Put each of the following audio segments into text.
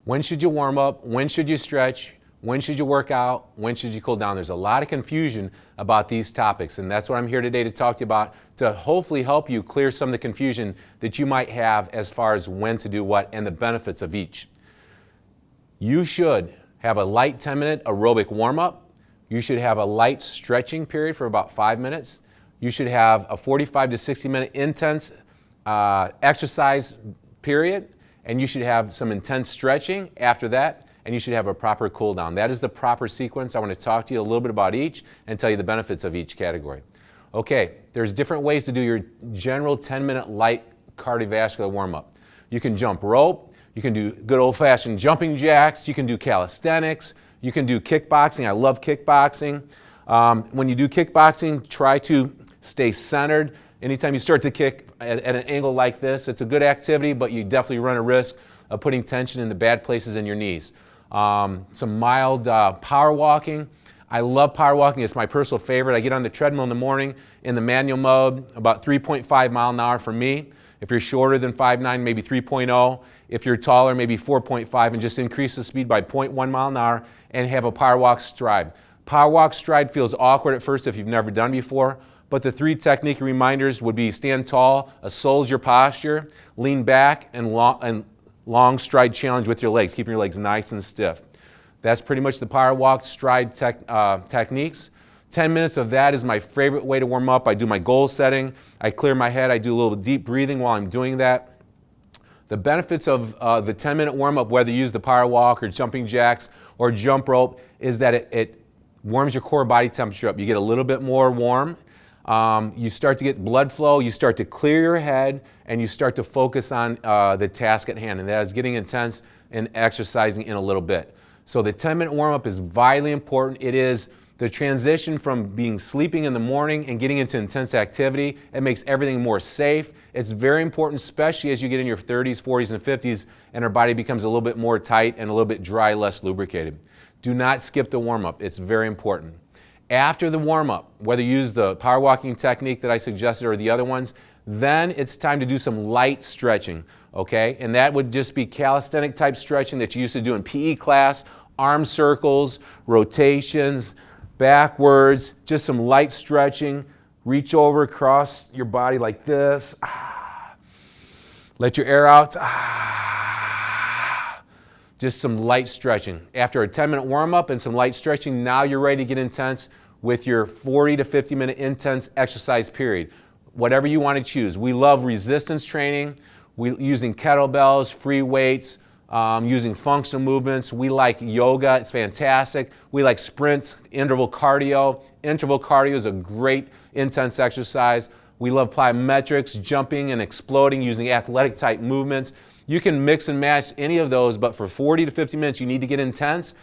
When should you warm up? When should you stretch? When should you work out? When should you cool down? There's a lot of confusion about these topics, and that's what I'm here today to talk to you about, to hopefully help you clear some of the confusion that you might have as far as when to do what and the benefits of each. You should have a light 10-minute aerobic warm-up. You should have a light stretching period for about 5 minutes. You should have a 45 to 60-minute intense exercise period, and you should have some intense stretching after that, and you should have a proper cool down. That is the proper sequence. I want to talk to you a little bit about each and tell you the benefits of each category. Okay, there's different ways to do your general 10-minute light cardiovascular warm-up. You can jump rope, you can do good old-fashioned jumping jacks, you can do calisthenics, you can do kickboxing. I love kickboxing. When you do kickboxing, try to stay centered. Anytime you start to kick at an angle like this, it's a good activity, but you definitely run a risk of putting tension in the bad places in your knees. Some mild power walking. I love power walking. It's my personal favorite. I get on the treadmill in the morning in the manual mode, about 3.5 mile an hour for me. If you're shorter than 5'9", maybe 3.0. If you're taller, maybe 4.5, and just increase the speed by 0.1 mile an hour and have a power walk stride. Power walk stride feels awkward at first if you've never done before, but the 3 technique reminders would be stand tall, soldier posture, lean back, and long stride challenge with your legs, keeping your legs nice and stiff. That's pretty much the power walk stride techniques. 10 minutes of that is my favorite way to warm up. I do my goal setting, I clear my head, I do a little deep breathing while I'm doing that. The benefits of the 10-minute warm-up, whether you use the power walk or jumping jacks or jump rope, is that it warms your core body temperature up. You get a little bit more warm. You start to get blood flow, you start to clear your head, and you start to focus on the task at hand, and that is getting intense and exercising in a little bit. So the 10-minute warm-up is vitally important. It is the transition from being sleeping in the morning and getting into intense activity. It makes everything more safe. It's very important, especially as you get in your 30s, 40s, and 50s, and our body becomes a little bit more tight and a little bit dry, less lubricated. Do not skip the warm-up. It's very important. After the warm-up, whether you use the power walking technique that I suggested or the other ones, then it's time to do some light stretching, okay? And that would just be calisthenic type stretching that you used to do in PE class, arm circles, rotations, backwards, just some light stretching. Reach over across your body like this. Let your air out. Just some light stretching. After a 10-minute warm-up and some light stretching, now you're ready to get intense with your 40 to 50-minute intense exercise period. Whatever you want to choose. We love resistance training, using kettlebells, free weights, using functional movements. We like yoga, it's fantastic. We like sprints, interval cardio. Interval cardio is a great intense exercise. We love plyometrics, jumping and exploding using athletic type movements. You can mix and match any of those, but for 40 to 50 minutes, you need to get intense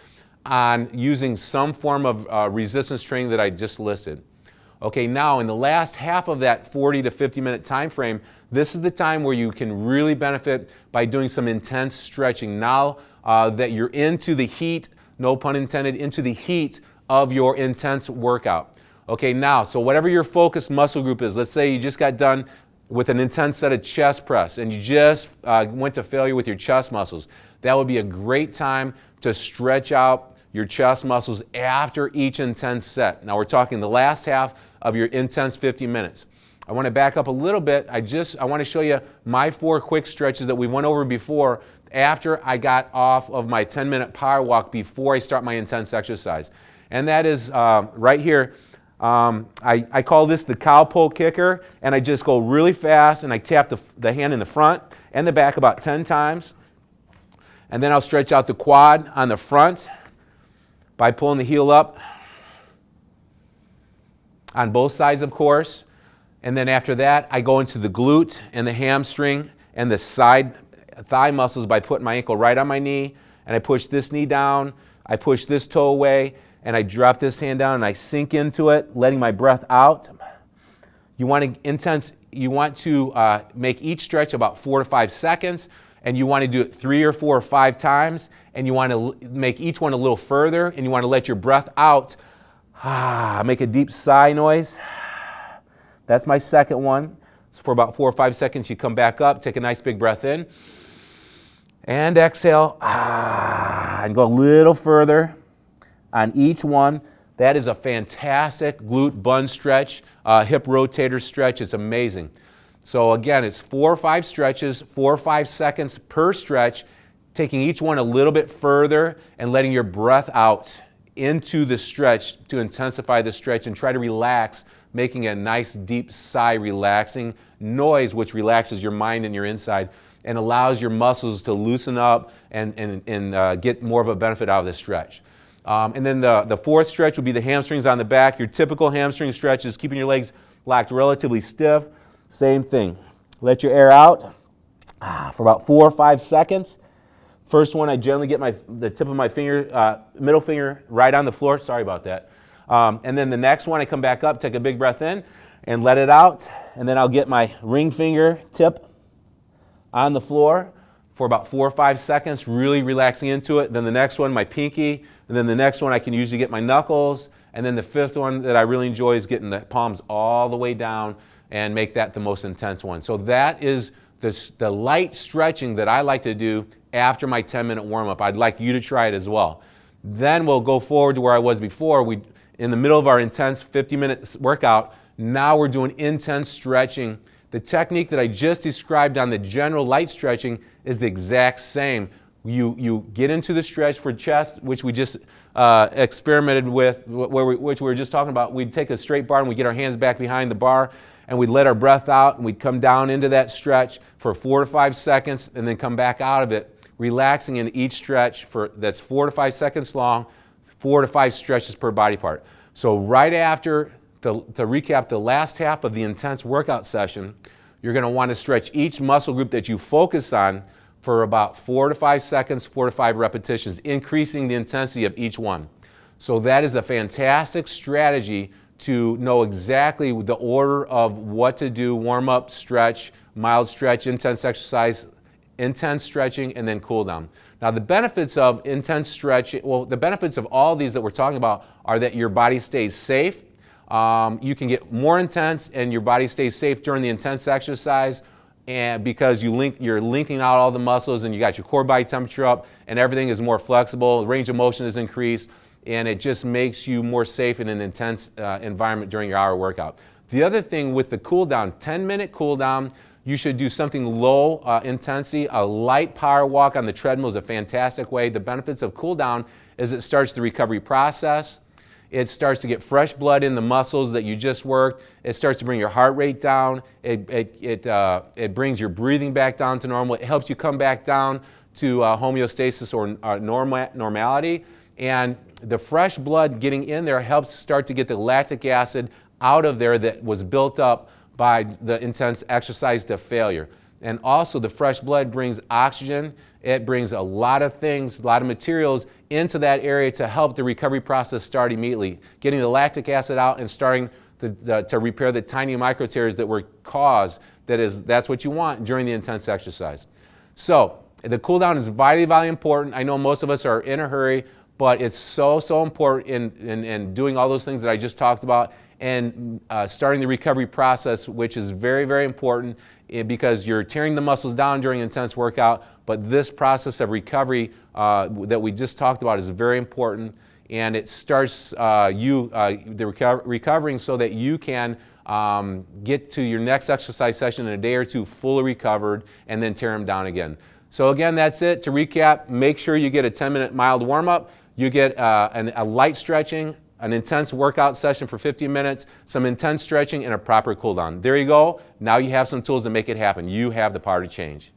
on using some form of resistance training that I just listed. Okay, now in the last half of that 40 to 50 minute time frame, this is the time where you can really benefit by doing some intense stretching. Now that you're into the heat, no pun intended, into the heat of your intense workout. Okay, now, so whatever your focused muscle group is, let's say you just got done with an intense set of chest press and you just went to failure with your chest muscles, that would be a great time to stretch out your chest muscles after each intense set. Now we're talking the last half of your intense 50 minutes. I want to back up a little bit. I want to show you my 4 quick stretches that we went over before after I got off of my 10-minute power walk before I start my intense exercise. And that is right here. I call this the cowpole kicker, and I just go really fast and I tap the hand in the front and the back about 10 times. And then I'll stretch out the quad on the front by pulling the heel up on both sides, of course. And then after that, I go into the glute and the hamstring and the side thigh muscles by putting my ankle right on my knee, and I push this knee down, I push this toe away, and I drop this hand down and I sink into it, letting my breath out. You want to make each stretch about 4 to 5 seconds, and you want to do it 3 or 4 or 5 times, and you want to make each one a little further, and you want to let your breath out. Make a deep sigh noise. That's my second one. So for about 4 or 5 seconds, you come back up, take a nice big breath in, And exhale, and go a little further on each one. That is a fantastic glute bun stretch, hip rotator stretch. It's amazing. So again, it's 4 or 5 stretches, 4 or 5 seconds per stretch, taking each one a little bit further and letting your breath out into the stretch to intensify the stretch and try to relax, making a nice deep sigh, relaxing noise, which relaxes your mind and your inside and allows your muscles to loosen up and get more of a benefit out of this stretch. And then the fourth stretch would be the hamstrings on the back. Your typical hamstring stretch is keeping your legs locked relatively stiff. Same thing. Let your air out for about 4 or 5 seconds. First one, I generally get the tip of my finger, middle finger right on the floor. Sorry about that. And then the next one, I come back up, take a big breath in, and let it out. And then I'll get my ring finger tip on the floor for about 4 or 5 seconds, really relaxing into it. Then the next one, my pinky. And then the next one, I can usually get my knuckles. And then the fifth one that I really enjoy is getting the palms all the way down and make that the most intense one. So that is the light stretching that I like to do after my 10-minute warm-up. I'd like you to try it as well. Then we'll go forward to where I was before. In the middle of our intense 50-minute workout, now we're doing intense stretching. The technique that I just described on the general light stretching is the exact same. You get into the stretch for chest, which we just experimented with, which we were just talking about. We'd take a straight bar and we'd get our hands back behind the bar and we'd let our breath out and we'd come down into that stretch for 4 to 5 seconds and then come back out of it, relaxing in each stretch that's 4 to 5 seconds long, 4 to 5 stretches per body part. So right after, to recap the last half of the intense workout session, you're going to want to stretch each muscle group that you focus on for about 4 to 5 seconds, 4 to 5 repetitions, increasing the intensity of each one. So that is a fantastic strategy to know exactly the order of what to do: warm up, stretch, mild stretch, intense exercise, intense stretching, and then cool down. Now the benefits of intense stretching, the benefits of all these that we're talking about are that your body stays safe. You can get more intense and your body stays safe during the intense exercise, and because you're linking out all the muscles and you got your core body temperature up and everything is more flexible, range of motion is increased, and it just makes you more safe in an intense environment during your hour workout. The other thing with the cool down, 10-minute cool down, you should do something low intensity. A light power walk on the treadmill is a fantastic way. The benefits of cool down is it starts the recovery process. It starts to get fresh blood in the muscles that you just worked. It starts to bring your heart rate down. It brings your breathing back down to normal. It helps you come back down to homeostasis or normality. And the fresh blood getting in there helps start to get the lactic acid out of there that was built up by the intense exercise to failure. And also the fresh blood brings oxygen. It brings a lot of things, a lot of materials into that area to help the recovery process start immediately. Getting the lactic acid out and starting to repair the tiny micro tears that were caused. That's what you want during the intense exercise. So the cool down is vitally, vitally important. I know most of us are in a hurry, but it's so important in doing all those things that I just talked about and starting the recovery process, which is very, very important because you're tearing the muscles down during an intense workout, but this process of recovery that we just talked about is very important, and it starts recovering so that you can get to your next exercise session in a day or two fully recovered and then tear them down again. So again, that's it. To recap, make sure you get a 10-minute mild warm-up. You get a light stretching, an intense workout session for 50 minutes, some intense stretching, and a proper cool down. There you go. Now you have some tools to make it happen. You have the power to change.